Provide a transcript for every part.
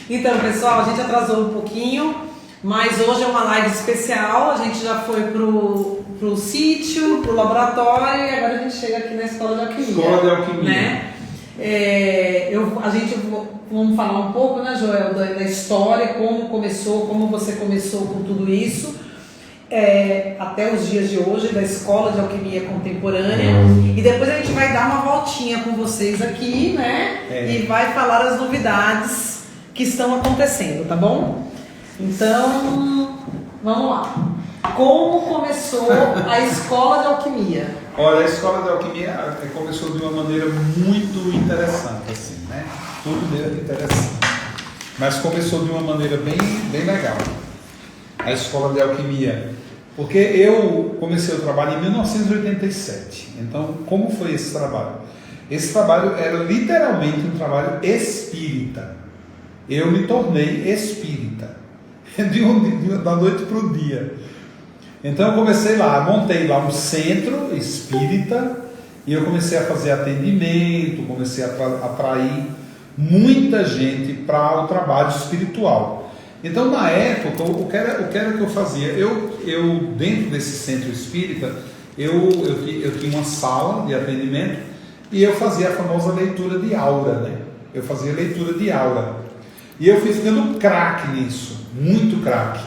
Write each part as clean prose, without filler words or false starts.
Então, pessoal, a gente atrasou um pouquinho, mas hoje é uma live especial. A gente já foi pro sítio, pro laboratório e agora a gente chega aqui na Escola de Alquimia. Escola de Alquimia. Né? Vamos falar um pouco, né, Joel, da história, como começou, como você começou com tudo isso, até os dias de hoje, da Escola de Alquimia Contemporânea. E depois a gente vai dar uma voltinha com vocês aqui, né? E vai falar as novidades que estão acontecendo, tá bom? Então, vamos lá. Como começou a Escola de Alquimia? Olha, a Escola de Alquimia começou de uma maneira muito interessante, assim, né? Tudo dele interessante. Mas começou de uma maneira bem legal. A Escola de Alquimia. Porque eu comecei o trabalho em 1987. Então, como foi esse trabalho? Esse trabalho era literalmente um trabalho espírita. Eu me tornei espírita. Da noite para o dia. Então eu comecei lá, montei lá um centro espírita e eu comecei a fazer atendimento, comecei a atrair muita gente para o trabalho espiritual. Então na época, o que era que eu fazia? Eu dentro desse centro espírita, eu tinha uma sala de atendimento e eu fazia a famosa leitura de aura, né? Eu fazia leitura de aura. E eu fui ficando craque nisso, muito craque.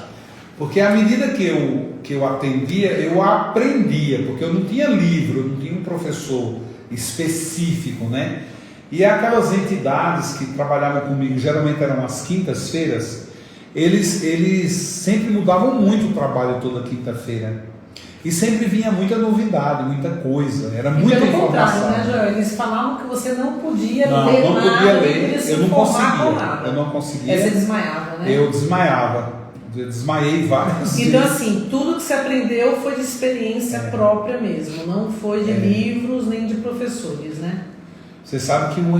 Porque à medida que eu atendia, eu aprendia, porque eu não tinha livro, eu não tinha um professor específico, né? E aquelas entidades que trabalhavam comigo, geralmente eram às quintas-feiras, eles sempre mudavam muito o trabalho toda quinta-feira. E sempre vinha muita novidade, muita coisa, era muita informação. Né, Joel? Eles falavam que você não podia ler não nada, podia ler, eu não conseguia. conseguia. Você desmaiava, né? Eu desmaiava. Eu desmaiei várias vezes. Então, assim, tudo que você aprendeu foi de experiência própria mesmo, não foi de livros nem de professores, né? Você sabe que uma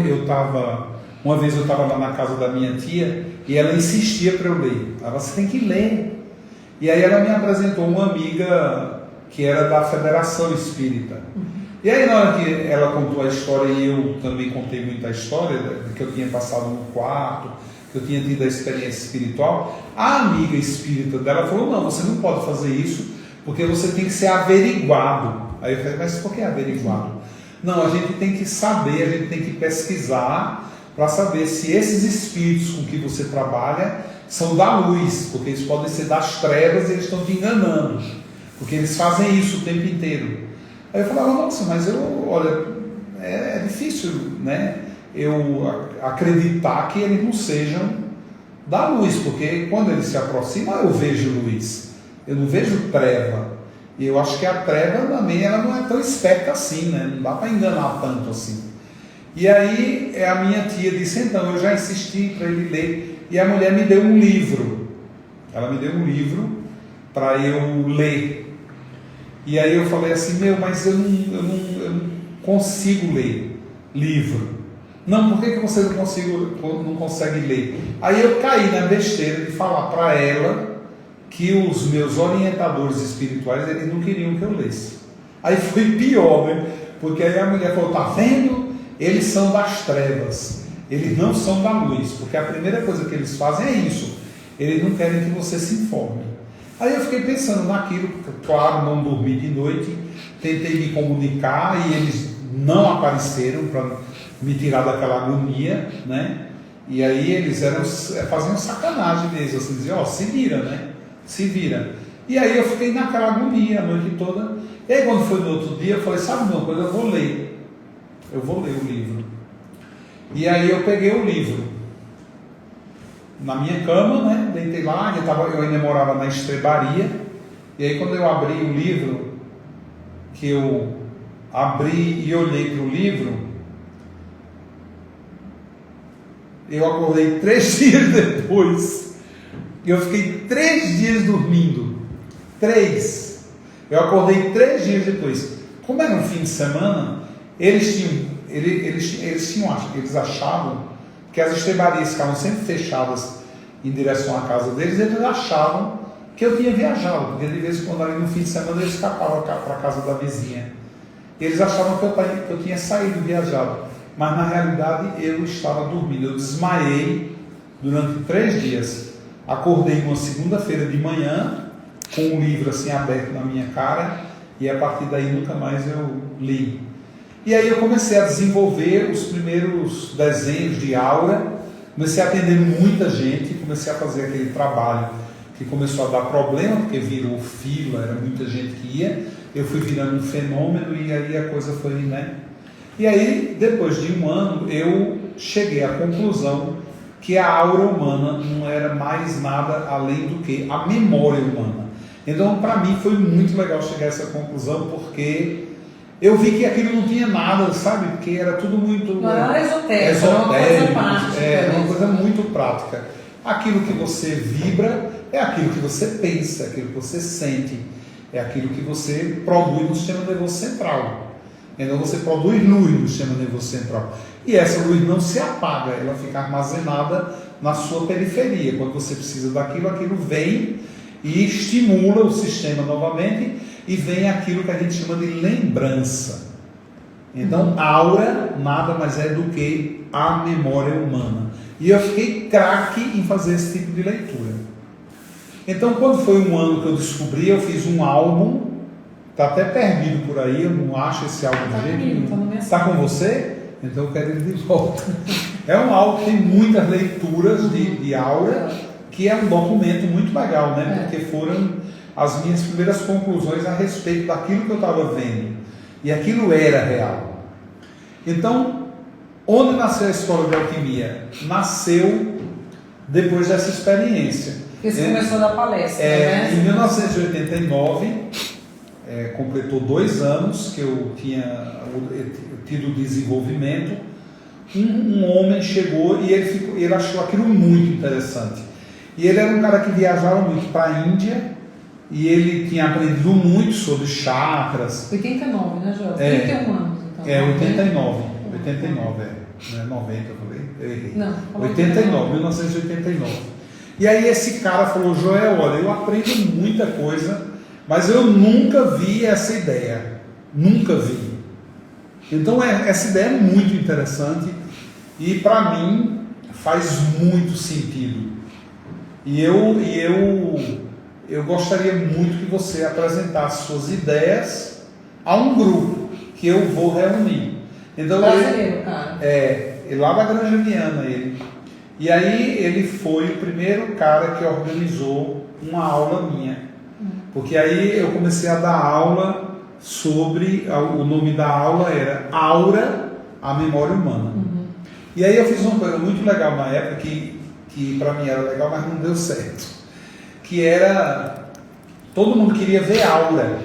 vez eu estava lá na casa da minha tia e ela insistia para eu ler. Ela, você tem que ler. E aí ela me apresentou uma amiga que era da Federação Espírita. E aí na hora que ela contou a história, e eu também contei muita história, que eu tinha passado no quarto, que eu tinha tido a experiência espiritual, a amiga espírita dela falou, não, você não pode fazer isso, porque você tem que ser averiguado. Aí eu falei, mas por que averiguado? Não, a gente tem que saber, a gente tem que pesquisar, para saber se esses espíritos com que você trabalha são da luz, porque eles podem ser das trevas e eles estão te enganando. Porque eles fazem isso o tempo inteiro. Aí eu falava, nossa, mas olha, é difícil, né? Eu acreditar que eles não sejam da luz, porque quando eles se aproximam eu vejo luz, eu não vejo treva. E eu acho que a treva também ela não é tão esperta assim, né? Não dá para enganar tanto assim. E aí a minha tia disse, então, eu já insisti para ele ler, e a mulher me deu um livro. Ela me deu um livro para eu ler. E aí eu falei assim, mas eu não consigo ler livro. Não, por que você não consegue ler? Aí eu caí na besteira de falar para ela que os meus orientadores espirituais, eles não queriam que eu lesse. Aí foi pior, né? Porque aí a mulher falou, tá vendo? Eles são das trevas, eles não são da luz, porque a primeira coisa que eles fazem é isso, eles não querem que você se informe. Aí eu fiquei pensando naquilo, claro, não dormi de noite, tentei me comunicar e eles não apareceram para me tirar daquela agonia, né? E aí eles faziam sacanagem deles, assim, diziam, se vira, né? Se vira. E aí eu fiquei naquela agonia a noite toda. E aí quando foi no outro dia, eu falei, sabe uma coisa, eu vou ler o livro. E aí eu peguei o livro na minha cama, né? Deitei lá, eu ainda morava na estrebaria. E aí quando eu abri o livro, que eu abri e olhei para o livro, eu acordei 3 dias depois. E eu fiquei 3 dias dormindo. 3. Eu acordei 3 dias depois. Como era um fim de semana, eles achavam que as estrebarias ficavam sempre fechadas em direção à casa deles, eles achavam que eu tinha viajado, porque de vez em quando ali no fim de semana eles escapavam para a casa da vizinha. Eles achavam que eu tinha saído, viajado, mas na realidade eu estava dormindo, eu desmaiei durante 3 dias. Acordei uma segunda-feira de manhã, com um livro assim aberto na minha cara, e a partir daí nunca mais eu li. E aí eu comecei a desenvolver os primeiros desenhos de aura, comecei a atender muita gente, comecei a fazer aquele trabalho que começou a dar problema, porque virou fila, era muita gente que ia, eu fui virando um fenômeno e aí a coisa foi, né? E aí, depois de 1 ano, eu cheguei à conclusão que a aura humana não era mais nada além do que a memória humana. Então, para mim, foi muito legal chegar a essa conclusão, porque eu vi que aquilo não tinha nada, sabe? Porque era tudo muito... Não era esotérico, era uma coisa prática. Era uma coisa muito prática. Aquilo que você vibra é aquilo que você pensa, é aquilo que você sente, é aquilo que você produz no sistema nervoso central. Então você produz luz no sistema nervoso central. E essa luz não se apaga, ela fica armazenada na sua periferia. Quando você precisa daquilo, aquilo vem e estimula o sistema novamente e vem aquilo que a gente chama de lembrança. Então, aura nada mais é do que a memória humana. E eu fiquei craque em fazer esse tipo de leitura. Então, quando foi 1 ano que eu descobri, eu fiz um álbum, está até perdido por aí, eu não acho esse álbum de jeito nenhum. Está com você? Então eu quero ele de volta. É um álbum que tem muitas leituras de aura, que é um documento muito legal, né? Porque foram as minhas primeiras conclusões a respeito daquilo que eu estava vendo. E aquilo era real. Então, onde nasceu a escola de alquimia? Nasceu depois dessa experiência. Porque você começou a dar palestra, né? Em 1989, completou 2 anos que eu tinha tido desenvolvimento. Um homem chegou e ele achou aquilo muito interessante. E ele era um cara que viajava muito para a Índia e ele tinha aprendido muito sobre chakras. 89, né, João? 31 anos, então. 89. 89, não é 90, eu falei? Eu errei. Não, 89, 1989. E aí esse cara falou: Joel, olha, eu aprendo muita coisa, mas eu nunca vi essa ideia. Nunca vi. Então essa ideia é muito interessante e para mim faz muito sentido. E eu gostaria muito que você apresentasse suas ideias a um grupo que eu vou reunir. Então, brasileiro, cara. Lá da Granja Viana ele. E aí ele foi o primeiro cara que organizou uma aula minha. Porque aí eu comecei a dar aula sobre, o nome da aula era Aura, a Memória Humana. E aí eu fiz uma coisa muito legal na época, que para mim era legal, mas não deu certo. Que era, todo mundo queria ver aura.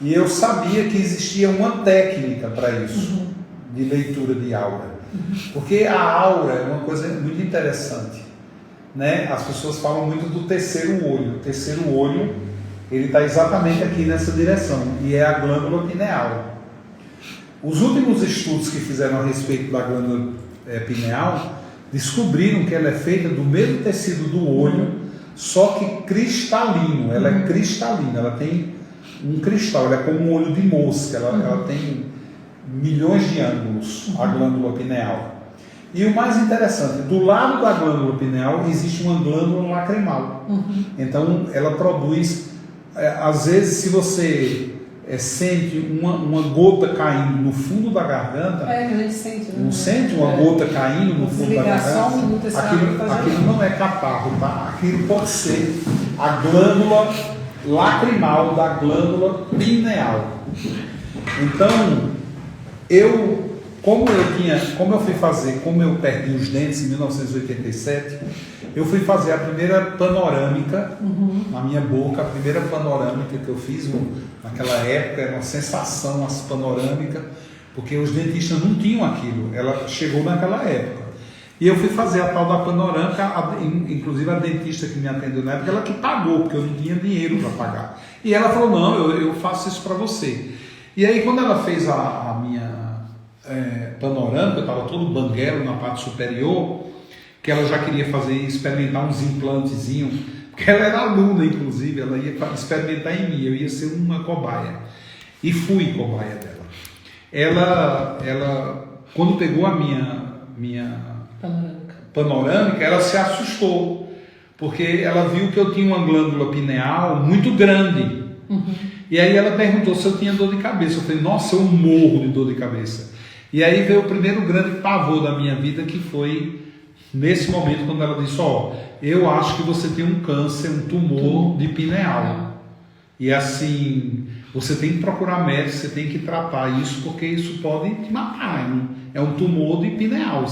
E eu sabia que existia uma técnica para isso, de leitura de aura. Porque a aura é uma coisa muito interessante, né? As pessoas falam muito do terceiro olho. O terceiro olho, ele está exatamente aqui nessa direção, e é a glândula pineal. Os últimos estudos que fizeram a respeito da glândula pineal descobriram que ela é feita do mesmo tecido do olho, só que cristalino. Ela é cristalina, ela tem um cristal, ela é como um olho de mosca, ela tem milhões de ângulos, a glândula pineal. E o mais interessante, do lado da glândula pineal existe uma glândula lacrimal. Então ela produz, às vezes se você sente uma gota caindo no fundo da garganta, a gente sente, né? Não sente uma gota caindo no fundo da garganta? Só um minuto, aquilo não é catarro, tá? Aquilo pode ser a glândula lacrimal da glândula pineal. Então, como eu perdi os dentes em 1987, eu fui fazer a primeira panorâmica na minha boca, a primeira panorâmica que eu fiz naquela época, era uma sensação as panorâmicas, porque os dentistas não tinham aquilo, ela chegou naquela época. E eu fui fazer a tal da panorâmica, inclusive a dentista que me atendeu na época, ela que pagou, porque eu não tinha dinheiro para pagar. E ela falou: não, eu faço isso para você. E aí quando ela fez a minha panorâmica, eu estava todo banguelo na parte superior, que ela já queria experimentar uns implantezinhos, porque ela era aluna, inclusive, ela ia experimentar em mim, eu ia ser uma cobaia. E fui cobaia dela. Ela quando pegou a minha panorâmica, ela se assustou, porque ela viu que eu tinha uma glândula pineal muito grande. E aí ela perguntou se eu tinha dor de cabeça. Eu falei, nossa, eu morro de dor de cabeça. E aí veio o primeiro grande pavor da minha vida, que foi nesse momento quando ela disse, eu acho que você tem um câncer, um tumor de pineal. E assim, você tem que procurar médico, você tem que tratar isso, porque isso pode te matar. Hein? É um tumor de pineal.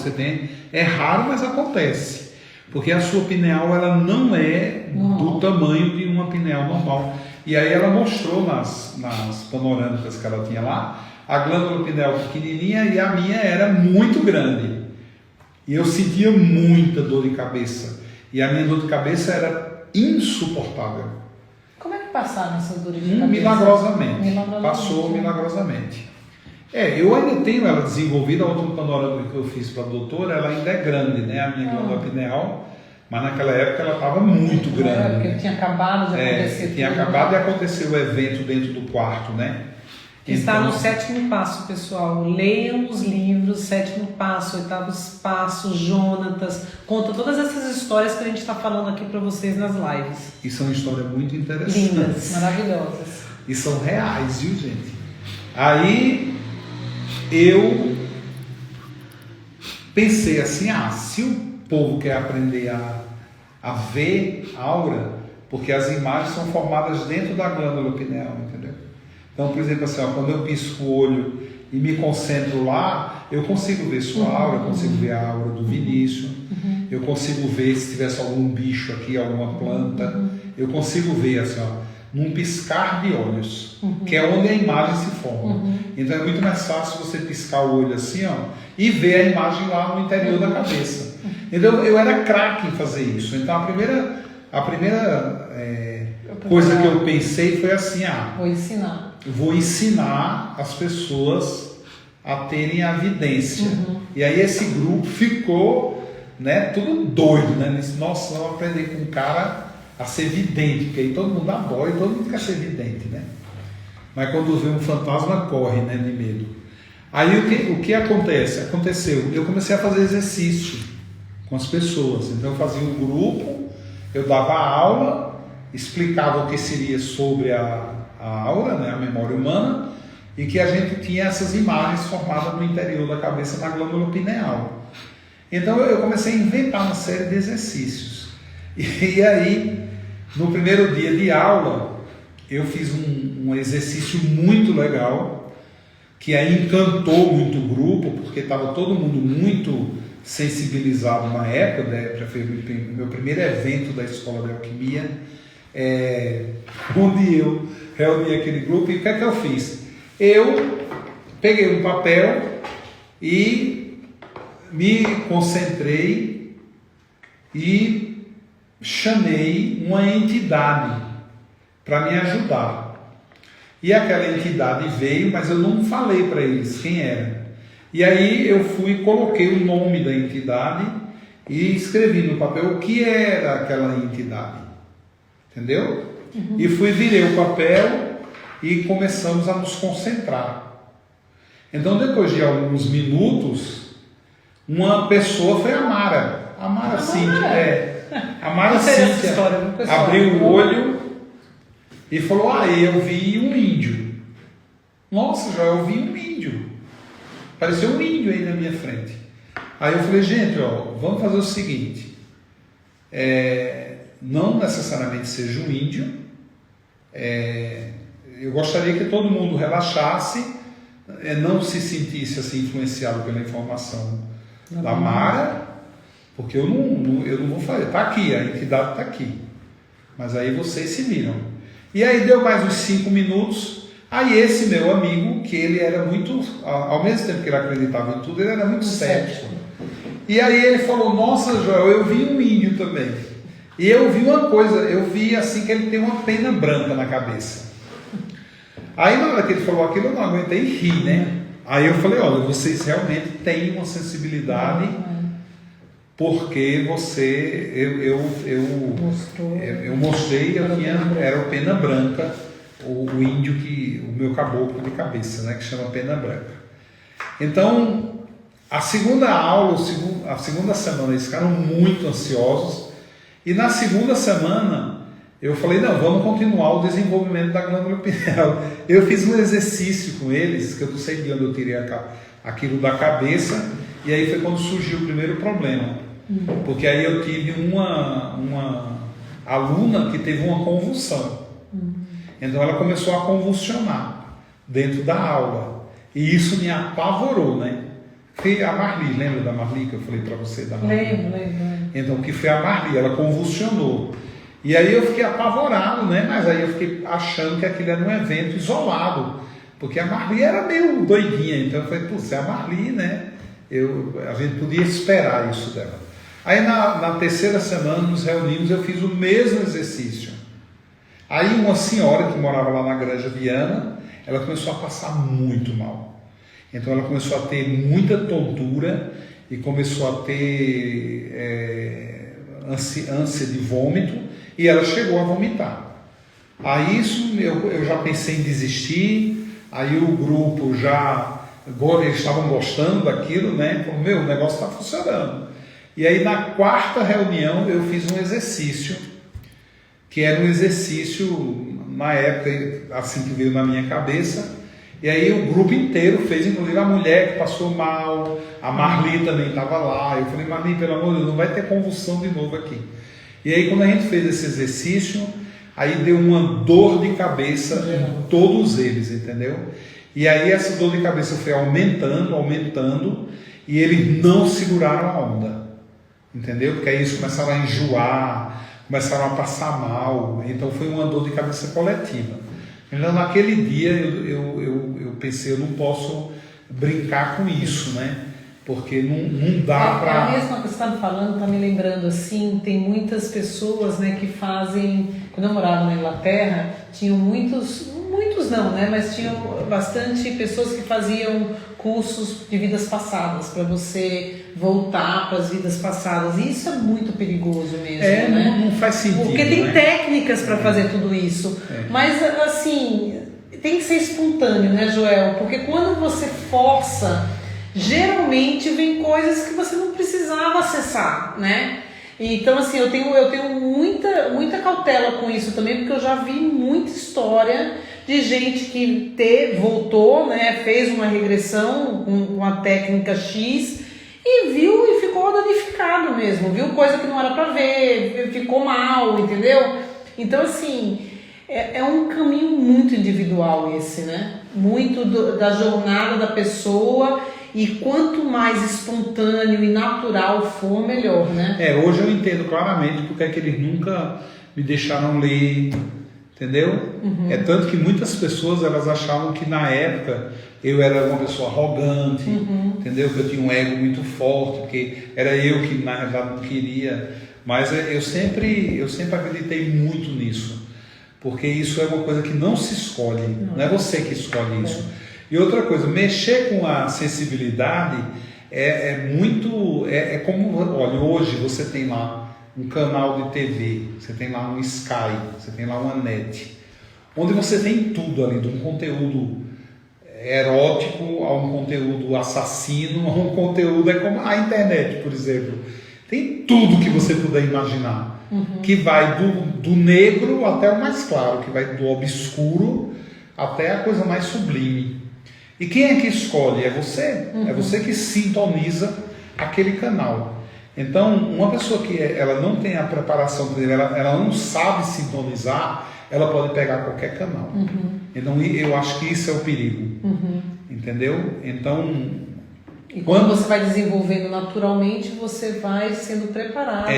É raro, mas acontece. Porque a sua pineal, ela não é do tamanho de uma pineal normal. E aí ela mostrou nas panorâmicas que ela tinha lá, a glândula pineal pequenininha e a minha era muito grande. E eu sentia muita dor de cabeça. E a minha dor de cabeça era insuportável. Como é que passaram essas dores de cabeça? Milagrosamente. Passou milagrosamente. Eu ainda tenho ela desenvolvida. A outra panorâmica que eu fiz para a doutora, ela ainda é grande, né? A minha glândula pineal. Mas naquela época ela estava muito grande. Porque tinha acabado de acontecer. Tinha acabado de acontecer o evento dentro do quarto, né? Que está no 7º passo, pessoal. Leiam os livros, 7º passo, 8º passo, Jonatas. Conta todas essas histórias que a gente está falando aqui para vocês nas lives. E são histórias muito interessantes. Lindas, maravilhosas. E são reais, viu, gente? Aí eu pensei assim, se o povo quer aprender a ver aura, porque as imagens são formadas dentro da glândula pineal, entendeu? Então, por exemplo, assim, quando eu pisco o olho e me concentro lá, eu consigo ver sua aura, eu consigo ver a aura do Vinícius, eu consigo ver se tivesse algum bicho aqui, alguma planta, eu consigo ver assim, num piscar de olhos, que é onde a imagem se forma. Então é muito mais fácil você piscar o olho assim, e ver a imagem lá no interior da cabeça. Então eu era craque em fazer isso. Então a primeira coisa que eu pensei foi assim, vou ensinar as pessoas a terem a vidência. E aí esse grupo ficou, tudo doido, né? Disse, nossa, vamos aprender com um cara a ser vidente, porque aí todo mundo adora e todo mundo quer ser vidente, né? Mas quando vê um fantasma, corre, né, de medo. Aí o que aconteceu? Eu comecei a fazer exercício com as pessoas. Então eu fazia um grupo, eu dava aula, explicava o que seria sobre a aura, né, a memória humana, e que a gente tinha essas imagens formadas no interior da cabeça, na glândula pineal. Então eu comecei a inventar uma série de exercícios. E aí, no primeiro dia de aula, eu fiz um exercício muito legal, que aí encantou muito o grupo, porque estava todo mundo muito sensibilizado na época, né? Foi o meu primeiro evento da Escola de Alquimia, onde eu reuni aquele grupo. E o que é que eu fiz? Eu peguei um papel e me concentrei e chamei uma entidade para me ajudar. E aquela entidade veio, mas eu não falei para eles quem era. E aí eu fui e coloquei o nome da entidade e escrevi no papel o que era aquela entidade. Entendeu? E virei o papel e começamos a nos concentrar. Então, depois de alguns minutos, uma pessoa foi a Mara. A Mara Cíntia. A Mara Cíntia abriu o olho e falou, eu vi um índio. Nossa, já eu vi um índio. Apareceu um índio aí na minha frente. Aí eu falei, gente, vamos fazer o seguinte. Não necessariamente seja um índio. Eu gostaria que todo mundo relaxasse, não se sentisse assim influenciado pela informação da Mara, porque eu não vou fazer. Está aqui, a entidade está aqui. Mas aí vocês se viram. E aí deu mais uns 5 minutos. Aí esse meu amigo, que ele era muito, ao mesmo tempo que ele acreditava em tudo, ele era muito cético. E aí ele falou, nossa, Joel, eu vi um índio também. E eu vi uma coisa, eu vi assim que ele tem uma pena branca na cabeça. Aí na hora que ele falou aquilo, eu não aguentei rir, né? Aí eu falei, olha, vocês realmente têm uma sensibilidade, porque eu mostrei, era o pena branca, o índio, o meu caboclo de cabeça, né, que chama pena branca. Então, A segunda aula, a segunda semana, eles ficaram muito ansiosos. E na segunda semana, eu falei, não, vamos continuar o desenvolvimento da glândula pineal. Eu fiz um exercício com eles, que eu não sei de onde eu tirei aquilo da cabeça, e aí foi quando surgiu o primeiro problema. Porque aí eu tive uma aluna que teve uma convulsão. Então ela começou a convulsionar dentro da aula. E isso me apavorou, né? Foi a Marli, lembra da Marli que eu falei para você? Da Marli? Lembro. Então, que foi a Marli, ela convulsionou. E aí eu fiquei apavorado, né? Mas aí eu fiquei achando que aquilo era um evento isolado. Porque a Marli era meio doidinha. Então eu falei, putz, é a Marli, né? A gente podia esperar isso dela. Aí na terceira semana nos reunimos, eu fiz o mesmo exercício. Aí uma senhora que morava lá na Granja Viana, ela começou a passar muito mal. Então ela começou a ter muita tontura e começou a ter ânsia de vômito e ela chegou a vomitar. Aí isso eu já pensei em desistir, aí o grupo agora eles estavam gostando daquilo, né? Falou, o negócio está funcionando. E aí na quarta reunião eu fiz um exercício, que era um exercício, na época, assim que veio na minha cabeça, e aí o grupo inteiro fez, inclusive a mulher que passou mal, a Marli também estava lá. Eu falei, Marli, pelo amor de Deus, não vai ter convulsão de novo aqui. E aí quando a gente fez esse exercício, aí deu uma dor de cabeça em todos eles, entendeu? E aí essa dor de cabeça foi aumentando, e eles não seguraram a onda, entendeu? Porque aí eles começaram a enjoar, começaram a passar mal, então foi uma dor de cabeça coletiva. Então naquele dia eu pensei, eu não posso brincar com isso, né? Porque não dá para... A mesma que você está me falando, está me lembrando assim, tem muitas pessoas, né, que fazem... Quando eu morava na Inglaterra, tinham muitos não, né? Mas tinham bastante pessoas que faziam cursos de vidas passadas, para você voltar para as vidas passadas. E isso é muito perigoso mesmo, né? Não faz sentido. Porque tem, né? Técnicas para fazer tudo isso. Mas, assim, tem que ser espontâneo, né, Joel? Porque quando você força, geralmente vem coisas que você não precisava acessar, né? Então, assim, eu tenho muita cautela com isso também, porque eu já vi muita história de gente que voltou, né, fez uma regressão com a técnica X e viu e ficou danificado mesmo, viu coisa que não era para ver, ficou mal, entendeu? Então, assim, é um caminho muito individual esse, né? Muito da jornada da pessoa. E quanto mais espontâneo e natural for, melhor, né? Hoje eu entendo claramente porque é que eles nunca me deixaram ler, entendeu? É tanto que muitas pessoas elas achavam que na época eu era uma pessoa arrogante, entendeu? Que eu tinha um ego muito forte, porque era eu que na verdade não queria. Mas eu sempre acreditei muito nisso, porque isso é uma coisa que não se escolhe, não é você que escolhe isso. E outra coisa, mexer com a sensibilidade é como, olha, hoje você tem lá um canal de TV, você tem lá um Sky, você tem lá uma net, onde você tem tudo ali, de um conteúdo erótico a um conteúdo assassino, a um conteúdo, é como a internet, por exemplo. Tem tudo que você puder imaginar, que vai do negro até o mais claro, que vai do obscuro até a coisa mais sublime. E quem é que escolhe? É você. É você que sintoniza aquele canal. Então, uma pessoa que ela não tem a preparação, ela não sabe sintonizar, ela pode pegar qualquer canal. Então, eu acho que isso é o perigo. Entendeu? Então... E quando você vai desenvolvendo naturalmente, você vai sendo preparado.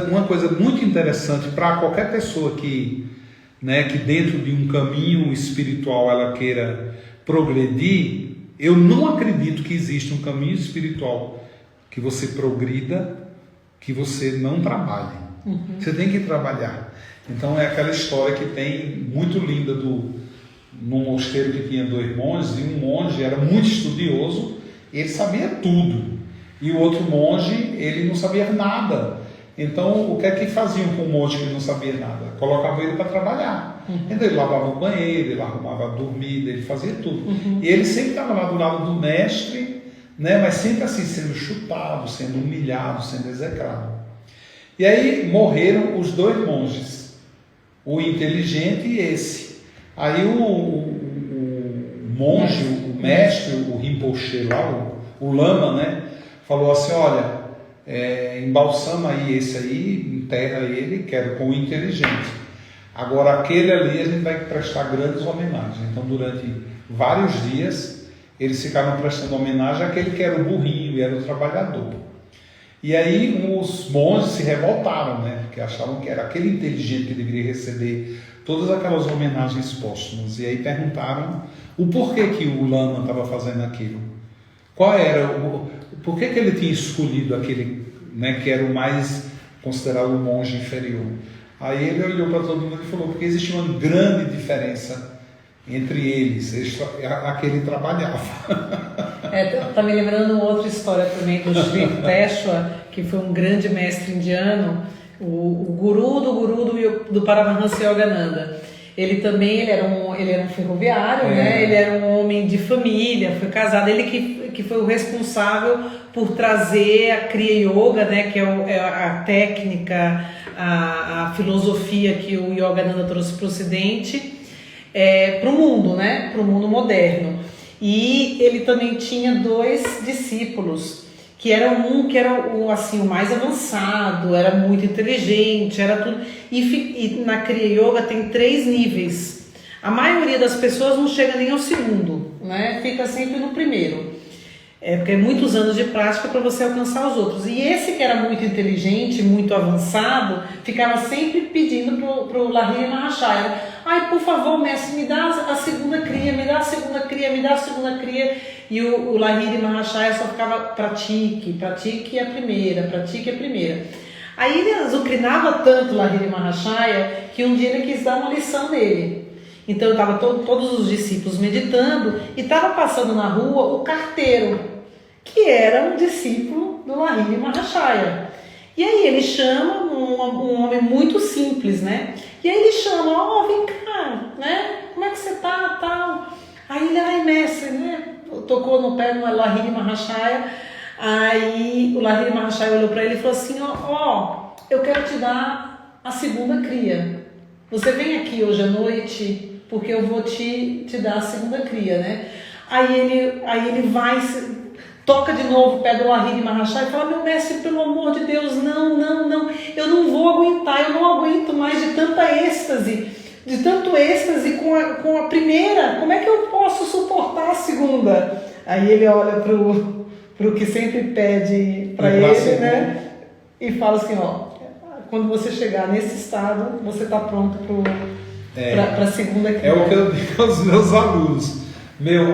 Uma coisa muito interessante para qualquer pessoa que dentro de um caminho espiritual ela queira progredir, eu não acredito que exista um caminho espiritual que você progrida, que você não trabalhe. Você tem que trabalhar. Então é aquela história que tem muito linda num mosteiro que tinha 2 monges, e um monge era muito estudioso, ele sabia tudo, e o outro monge, ele não sabia nada. Então, o que é que faziam com o monge que não sabia nada? Colocavam ele para trabalhar. Então, ele lavava o banheiro, ele arrumava a dormida, ele fazia tudo. E ele sempre estava lá do lado do mestre, né? Mas sempre assim, sendo chutado, sendo humilhado, sendo execrado. E aí morreram os 2 monges, o inteligente e esse. Aí o monge, o mestre, o Rinpoche lá, o lama, né? Falou assim, olha, embalsama aí esse aí, enterra ele, quero com o inteligente. Agora aquele ali a gente vai prestar grandes homenagens. Então durante vários dias eles ficaram prestando homenagem àquele que era o burrinho e era o trabalhador. E aí os monges se revoltaram, né? Porque achavam que era aquele inteligente que deveria receber todas aquelas homenagens póstumas. E aí perguntaram o porquê que o lama estava fazendo aquilo. Qual era por que ele tinha escolhido aquele, né, que era o mais considerado o monge inferior? Aí ele olhou para todo mundo e falou, porque existia uma grande diferença entre eles, aquele trabalhava. Tá me lembrando uma outra história também do Sri Peshwa, que foi um grande mestre indiano, o guru do Paramahansa Yogananda. Ele era um ferroviário, né? Ele era um homem de família, foi casado. Ele que foi o responsável por trazer a Kriya Yoga, né? Que é a técnica, a filosofia que o Yogananda trouxe para o Ocidente, para o mundo, né? Para o mundo moderno. E ele também tinha 2 discípulos, que era assim, o mais avançado, era muito inteligente, era tudo. E na Kriya Yoga tem 3 níveis. A maioria das pessoas não chega nem ao segundo, né? Fica sempre no primeiro. Porque é muitos anos de prática para você alcançar os outros. E esse que era muito inteligente, muito avançado, ficava sempre pedindo pro Lahiri Mahashaya: ai, por favor, mestre, me dá a segunda kriya, me dá a segunda kriya, me dá a segunda kriya. E o Lahiri Mahashaya só ficava: pratique a primeira, pratique a primeira. Aí ele azucrinava tanto o Lahiri Mahashaya que um dia ele quis dar uma lição nele. Então estavam todos os discípulos meditando e estava passando na rua o carteiro, que era um discípulo do Lahiri Mahashaya. E aí ele chama um homem muito simples, né? E aí ele chama: vem cá, né? Como é que você tá, tal? Aí ele: ai, mestre, né? Tocou no pé do Lahiri Mahashaya. Aí o Lahiri Mahashaya olhou para ele e falou assim: eu quero te dar a segunda kriya. Você vem aqui hoje à noite porque eu vou te dar a segunda kriya, né? Aí ele vai, toca de novo o pé do Lahiri Mahashaya e fala: meu mestre, pelo amor de Deus, não, eu não vou aguentar, eu não aguento mais de tanto êxtase com a primeira, como é que eu posso suportar a segunda? Aí ele olha pro que sempre pede para ele, né? E fala assim: quando você chegar nesse estado, você está pronto para a segunda kriya. É o que eu digo aos meus alunos: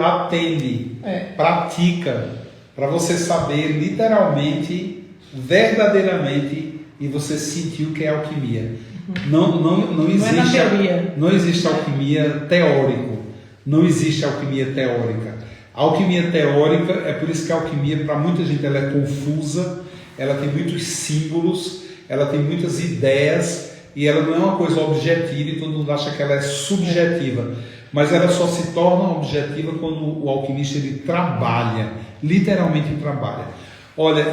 atende, pratica, para você saber literalmente, verdadeiramente, e você sentir o que é alquimia. Não existe, não existe alquimia teórico, não existe alquimia teórica. A alquimia teórica, é por isso que a alquimia, para muita gente, ela é confusa, ela tem muitos símbolos, ela tem muitas ideias, e ela não é uma coisa objetiva, e todo mundo acha que ela é subjetiva. Mas ela só se torna objetiva quando o alquimista ele trabalha, literalmente trabalha. Olha,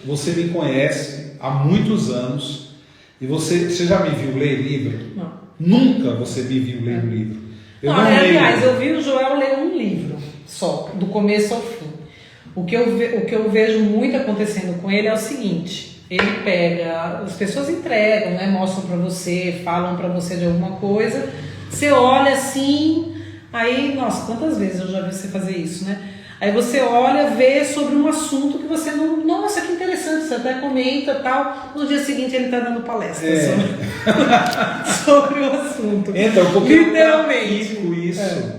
você me conhece há muitos anos, e você já me viu ler livro? Não. Nunca você me viu ler um livro. Aliás, eu vi o Joel ler um livro só, do começo ao fim. O que eu vejo muito acontecendo com ele é o seguinte: ele pega, as pessoas entregam, né, mostram para você, falam para você de alguma coisa, você olha assim, aí, nossa, quantas vezes eu já vi você fazer isso, né? Aí você olha, vê sobre um assunto que você não... Nossa, que interessante, você até comenta, tal. No dia seguinte ele está dando palestra sobre o assunto. Então, porque literalmente. Eu pratico isso.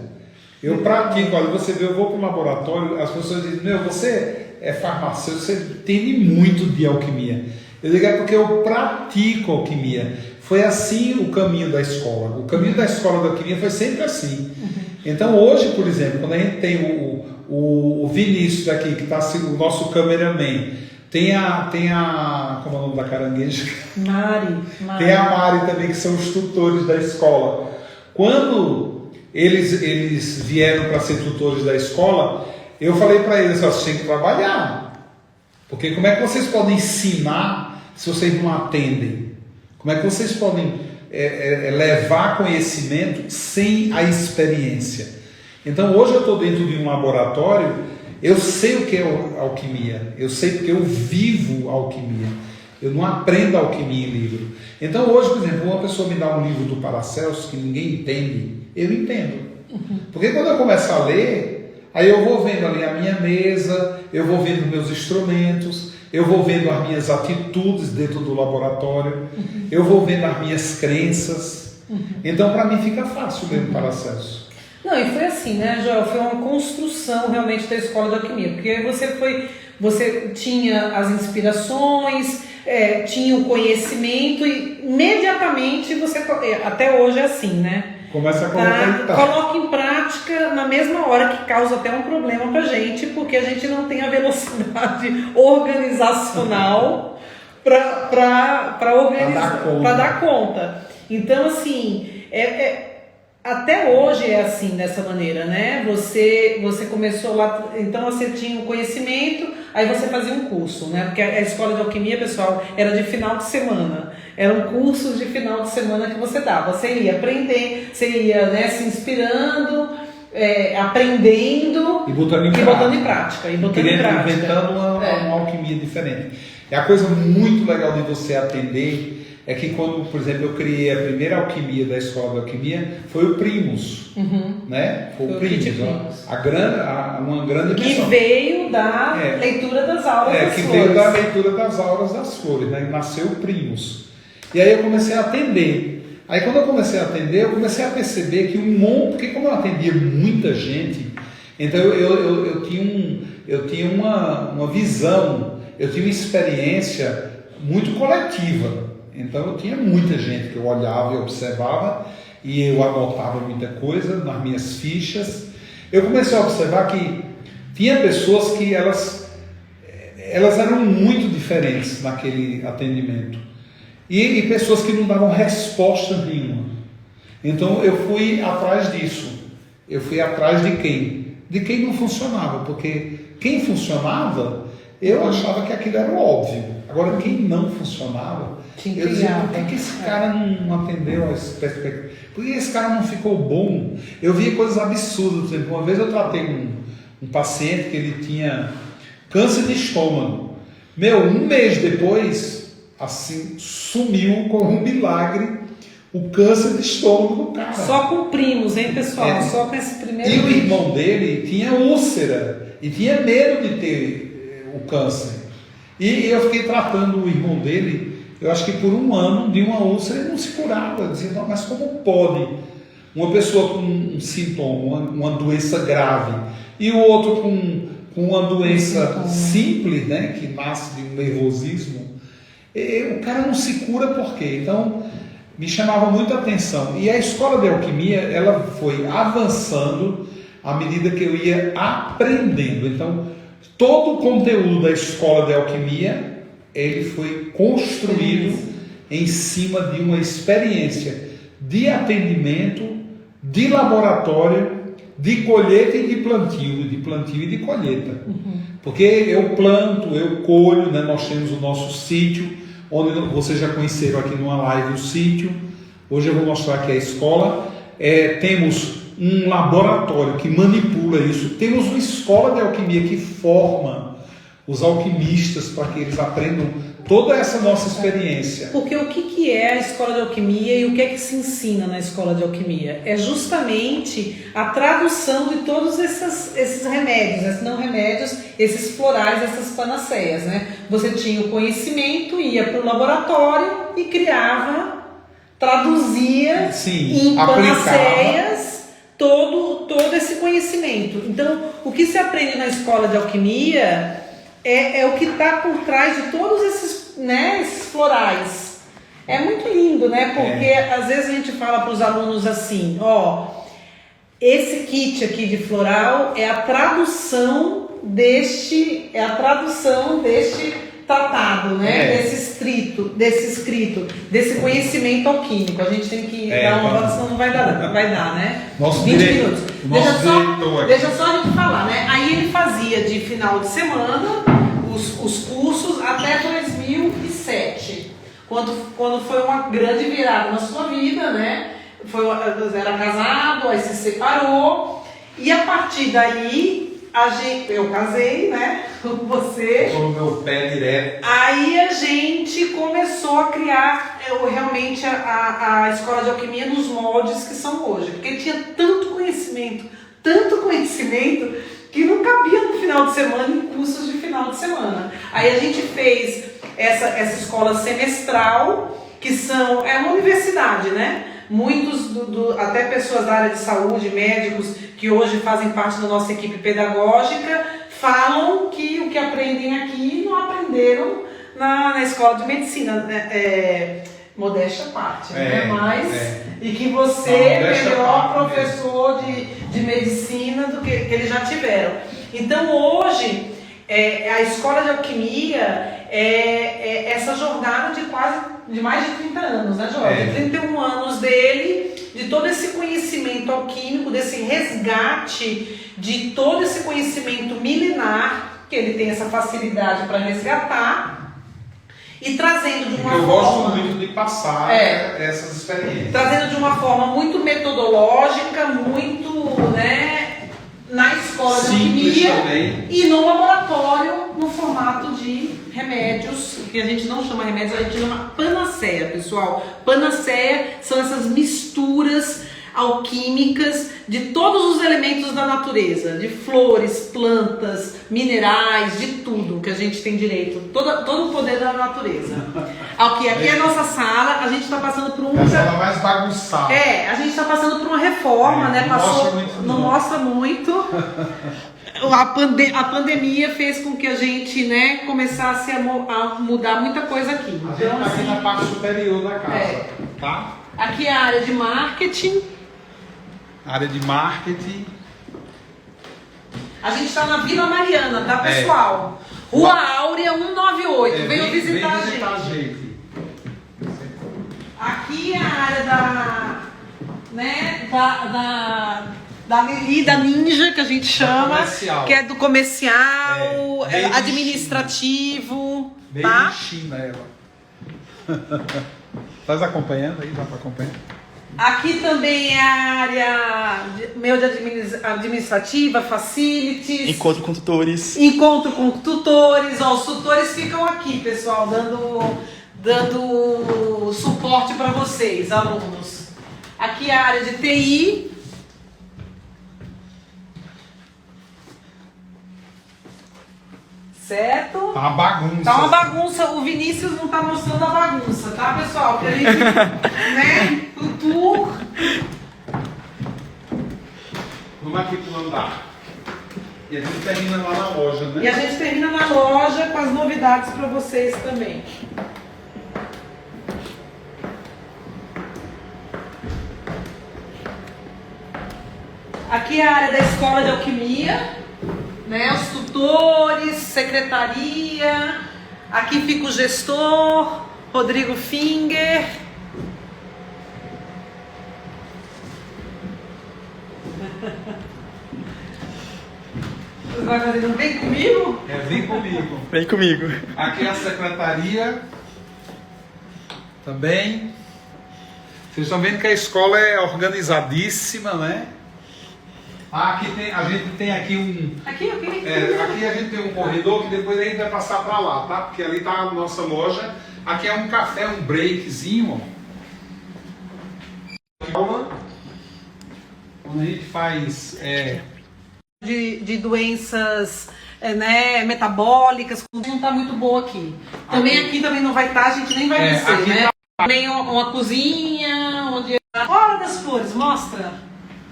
Eu pratico. Olha, você vê, eu vou para o laboratório, as pessoas dizem: você é farmacêutico, você entende muito de alquimia. Eu digo: é porque eu pratico alquimia. Foi assim o caminho da escola. O caminho da escola da alquimia foi sempre assim. Então hoje, por exemplo, quando a gente tem o Vinícius aqui, que está o nosso cameraman, tem a como é o nome da carangueja? Mari. Tem a Mari também, que são os tutores da escola. Quando eles vieram para ser tutores da escola, eu falei para eles, vocês têm que trabalhar. Porque como é que vocês podem ensinar se vocês não atendem? Como é que vocês podem levar conhecimento sem a experiência? Então hoje eu estou dentro de um laboratório, eu sei o que é alquimia, eu sei porque eu vivo alquimia, eu não aprendo alquimia em livro. Então hoje, por exemplo, uma pessoa me dá um livro do Paracelso que ninguém entende, eu entendo. Porque quando eu começo a ler, aí eu vou vendo ali a minha mesa, eu vou vendo meus instrumentos, eu vou vendo as minhas atitudes dentro do laboratório, eu vou vendo as minhas crenças. Então para mim fica fácil ler o Paracelso. Não, e foi assim, né, Joel? Foi uma construção realmente da escola de alquimia, porque você tinha as inspirações, tinha o conhecimento e imediatamente você, até hoje é assim, né? Começa a colocar em prática. Coloca em prática na mesma hora, que causa até um problema pra gente, porque a gente não tem a velocidade organizacional para organizar, para dar conta. Então, assim, até hoje é assim, dessa maneira, né? Você começou lá, então você tinha o conhecimento, aí você fazia um curso, né? Porque a escola de alquimia, pessoal, era de final de semana. Eram cursos de final de semana que você dava. Você ia aprender, você ia, né, se inspirando, aprendendo e botando em prática. Inventando uma alquimia diferente. É a coisa muito legal de você atender. É que quando, por exemplo, eu criei a primeira alquimia da escola de alquimia, foi o Primus, né? Foi o Primus, uma grande que veio da leitura das auras das flores. Veio da leitura das auras das flores, né? Nasceu o Primus. E aí eu comecei a atender. Aí quando eu comecei a atender, eu comecei a perceber que porque como eu atendia muita gente, então eu tinha uma visão, eu tinha uma experiência muito coletiva. Então eu tinha muita gente que eu olhava e observava e eu anotava muita coisa nas minhas fichas. Eu comecei a observar que tinha pessoas que elas eram muito diferentes naquele atendimento e pessoas que não davam resposta nenhuma. Então eu fui atrás disso. Eu fui atrás de quem? De quem não funcionava, porque quem funcionava eu achava que aquilo era óbvio. Agora quem não funcionava, eu dizia, por que esse cara não atendeu as perspectivas? Por que esse cara não ficou bom? Eu via coisas absurdas. Por exemplo, uma vez eu tratei um paciente que ele tinha câncer de estômago. Um mês depois, assim, sumiu como um milagre o câncer de estômago do cara. Só com primos, hein, pessoal? Só com esse primeiro. E o irmão dele tinha úlcera e tinha medo de ter o câncer. E eu fiquei tratando o irmão dele, eu acho que por um ano, de uma úlcera, ele não se curava. Eu dizia, não, mas como pode uma pessoa com um sintoma, uma doença grave, e o outro com uma doença simples, né, que nasce de um nervosismo, o cara não se cura por quê? Então, me chamava muita atenção. E a escola de alquimia, ela foi avançando à medida que eu ia aprendendo. Então, todo o conteúdo da escola de alquimia, ele foi construído em cima de uma experiência de atendimento, de laboratório, de colheita e de plantio e de colheita. Porque eu planto, eu colho, né? Nós temos o nosso sítio, onde vocês já conheceram aqui numa live o sítio. Hoje eu vou mostrar aqui a escola. Temos um laboratório que manipula isso. Temos uma escola de alquimia que forma os alquimistas para que eles aprendam toda essa nossa experiência. Porque o que é a escola de alquimia e o que é que se ensina na escola de alquimia? É justamente a tradução de todos esses remédios, não remédios, esses florais, essas panaceias, né? Você tinha o conhecimento, ia para o laboratório e criava, traduzia em panaceias todo esse conhecimento. Então, o que se aprende na escola de alquimia é o que está por trás de todos esses, né, esses florais. É muito lindo, né? Porque às vezes a gente fala para os alunos assim, esse kit aqui de floral é a tradução deste tratado, né? Desse escrito. desse conhecimento alquímico. A gente tem que dar uma volta, senão não vai dar, né? Nosso 20 direito, minutos. nosso Deixa só a gente falar, né? Aí ele fazia de final de semana os cursos até 2007, quando foi uma grande virada na sua vida, né? Era casado, aí se separou, e a partir daí eu casei, né, com você. Com o meu pé direto. Aí a gente começou a criar realmente a escola de alquimia nos moldes que são hoje, porque tinha tanto conhecimento, que não cabia no final de semana em cursos de final de semana. Aí a gente fez essa escola semestral, que é uma universidade, né? Muitos, até pessoas da área de saúde, médicos, que hoje fazem parte da nossa equipe pedagógica, falam que o que aprendem aqui não aprenderam na escola de medicina, né? Modéstia à parte, né? E que você é melhor professor de medicina do que eles já tiveram. Então hoje, a escola de alquimia é essa jornada de mais de 30 anos, né, Jorge? 31 anos dele, de todo esse conhecimento alquímico, desse resgate de todo esse conhecimento milenar, que ele tem essa facilidade para resgatar, e trazendo de uma forma... Eu gosto muito de passar essas experiências. Trazendo de uma forma muito metodológica, muito, né, na escola de alquimia e no laboratório, no formato de remédios, que a gente não chama remédios, a gente chama panaceia, pessoal. Panaceia são essas misturas alquímicas de todos os elementos da natureza, de flores, plantas, minerais, de tudo que a gente tem direito, todo o poder da natureza. Aqui é a nossa sala, a gente está passando por a sala mais bagunçada. A gente está passando por uma reforma, né? Não mostra muito. A pandemia fez com que a gente, né, começasse a mudar muita coisa aqui. A gente está aqui na parte superior da casa, tá? Aqui é a área de marketing. Área de marketing. A gente está na Vila Mariana, tá, pessoal? Rua Áurea 198. Venham visitar a gente. Aqui é a área da Lili, da Ninja, que a gente chama, que é do comercial, administrativo, tá? China, ela. Estás acompanhando aí? Dá para acompanhar? Aqui também é a área de administrativa, facilities. Encontro com tutores. Ó, os tutores ficam aqui, pessoal, dando suporte para vocês, alunos. Aqui é a área de TI. Certo? Tá uma bagunça. Tá uma bagunça. O Vinícius não tá mostrando a bagunça, tá, pessoal? Porque a gente, né, o tour. Vamos aqui pro andar. E a gente termina lá na loja, né? E a gente termina na loja com as novidades para vocês também. Aqui é a área da escola de alquimia, né? Os tutores, secretaria. Aqui fica o gestor, Rodrigo Finger. Você vai fazer um vem comigo? Vem comigo. Vem comigo. Aqui é a secretaria. Também. Vocês estão vendo que a escola é organizadíssima, né? A gente tem aqui um... Aqui a gente tem um corredor que depois a gente vai passar para lá, tá? Porque ali tá a nossa loja. Aqui é um café, um breakzinho, ó. Onde a gente faz... De doenças, né, metabólicas, não tá muito boa aqui. Também aqui também não vai estar, a gente nem vai descer, né? Também uma cozinha, onde... Hora das flores, mostra,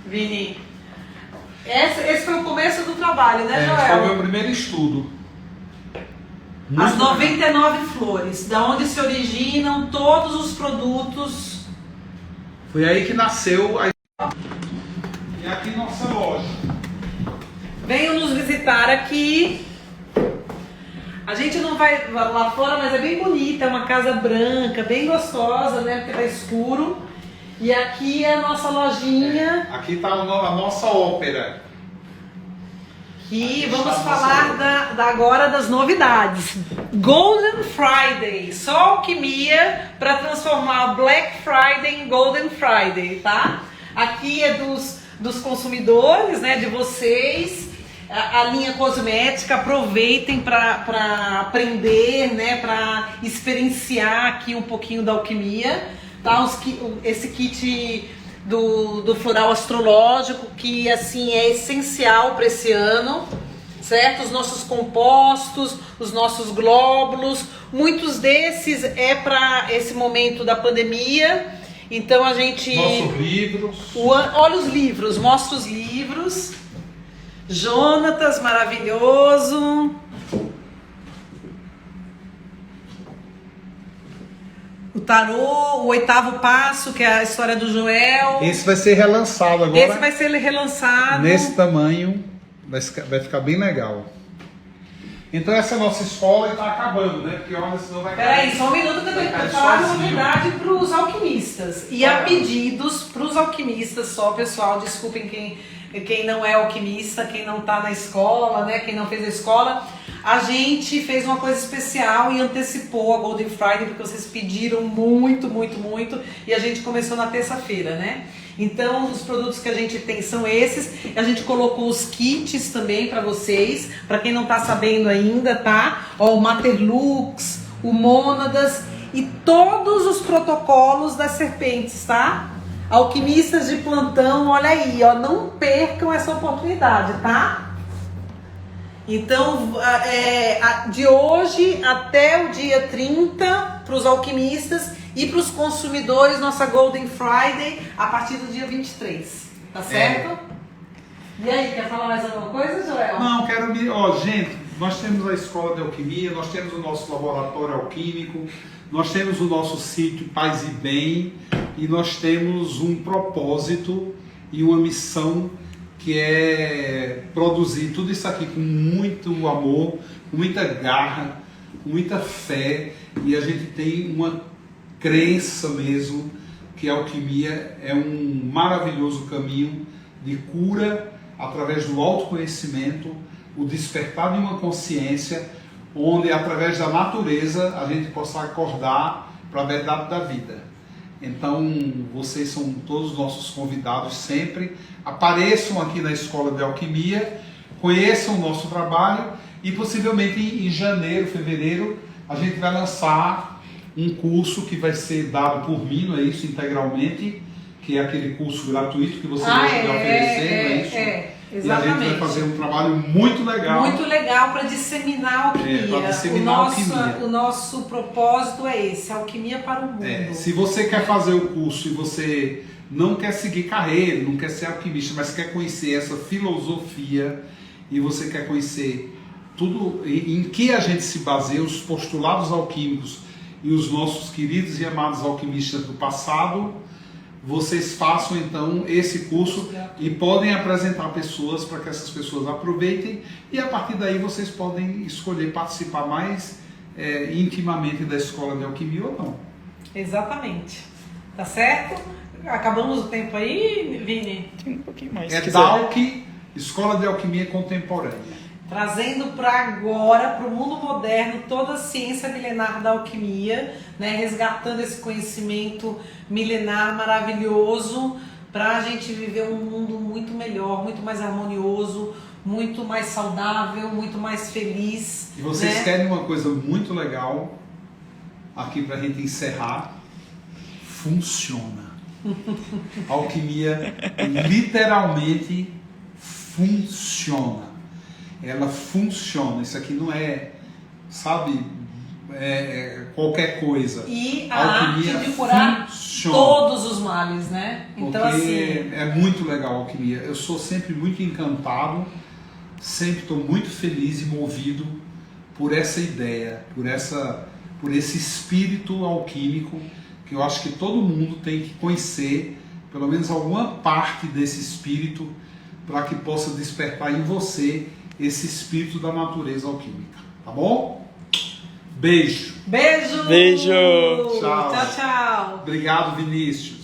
Vini. Esse foi o começo do trabalho, né, Joel? Foi o meu primeiro estudo. As 99 flores, da onde se originam todos os produtos. Foi aí que nasceu a... E aqui nossa loja. Venham nos visitar aqui. A gente não vai lá fora, mas é bem bonita, é uma casa branca, bem gostosa, né? Porque tá escuro. E aqui é a nossa lojinha. Aqui está a nossa ópera. E vamos falar agora das novidades. Golden Friday, só alquimia para transformar Black Friday em Golden Friday, tá? Aqui é dos consumidores, né, de vocês. A linha cosmética, aproveitem para aprender, né, para experienciar aqui um pouquinho da alquimia, tá? Esse kit do floral astrológico, que assim é essencial para esse ano, certo? Os nossos compostos, os nossos glóbulos, muitos desses é para esse momento da pandemia. Então a gente... Nossos livros. Olha os livros, mostra os livros. Jonatas, maravilhoso. O tarô, o 8º passo, que é a história do Joel. Esse vai ser relançado agora. Esse vai ser relançado. Nesse tamanho, vai ficar bem legal. Então essa é a nossa escola e está acabando, né? Porque olha, senão vai cair. Peraí, só um minuto que eu tenho que falar uma novidade para os alquimistas. E há pedidos para os alquimistas só, pessoal, desculpem quem não é alquimista, quem não está na escola, né? Quem não fez a escola. A gente fez uma coisa especial e antecipou a Golden Friday, porque vocês pediram muito, muito, muito. E a gente começou na terça-feira, né? Então, os produtos que a gente tem são esses. A gente colocou os kits também para vocês, para quem não tá sabendo ainda, tá? Ó, o Materlux, o Mônadas e todos os protocolos das serpentes, tá? Alquimistas de plantão, olha aí, ó, não percam essa oportunidade, tá? Então, de hoje até o dia 30, para os alquimistas e para os consumidores, nossa Golden Friday, a partir do dia 23, tá certo? E aí, quer falar mais alguma coisa, Joel? Não, gente, nós temos a Escola de Alquimia, nós temos o nosso laboratório alquímico, nós temos o nosso sítio Paz e Bem, e nós temos um propósito e uma missão que é produzir tudo isso aqui com muito amor, com muita garra, com muita fé, e a gente tem uma crença mesmo que a alquimia é um maravilhoso caminho de cura através do autoconhecimento, o despertar de uma consciência onde através da natureza a gente possa acordar para a verdade da vida. Então, vocês são todos nossos convidados sempre. Apareçam aqui na Escola de Alquimia, conheçam o nosso trabalho e possivelmente em janeiro, fevereiro, a gente vai lançar um curso que vai ser dado por mim, não é isso, integralmente, que é aquele curso gratuito que você vai oferecer, não é isso? Exatamente. E a gente vai fazer um trabalho muito legal. Muito legal para disseminar a alquimia. Para disseminar a alquimia. O nosso propósito é esse, alquimia para o mundo. Se você quer fazer o curso e você não quer seguir carreira, não quer ser alquimista, mas quer conhecer essa filosofia e você quer conhecer tudo em que a gente se baseia, os postulados alquímicos e os nossos queridos e amados alquimistas do passado, vocês façam então esse curso e podem apresentar pessoas para que essas pessoas aproveitem e a partir daí vocês podem escolher participar mais intimamente da Escola de Alquimia ou não. Exatamente. Tá certo? Acabamos o tempo aí, Vini? Tem um pouquinho mais. DALC, Escola de Alquimia Contemporânea. Trazendo para agora, para o mundo moderno, toda a ciência milenar da alquimia, né? Resgatando esse conhecimento milenar maravilhoso para a gente viver um mundo muito melhor, muito mais harmonioso, muito mais saudável, muito mais feliz. E vocês né? querem uma coisa muito legal, aqui para a gente encerrar, funciona. A alquimia literalmente funciona. Ela funciona. Isso aqui não é, sabe, qualquer coisa. E a arte de curar todos os males, né? Então, porque assim, é muito legal a alquimia. Eu sou sempre muito encantado, sempre estou muito feliz e movido por essa ideia, por esse espírito alquímico que eu acho que todo mundo tem que conhecer, pelo menos alguma parte desse espírito, para que possa despertar em você esse espírito da natureza alquímica, tá bom? Beijo. Beijo! Beijo! Tchau. Tchau, tchau! Obrigado, Vinícius.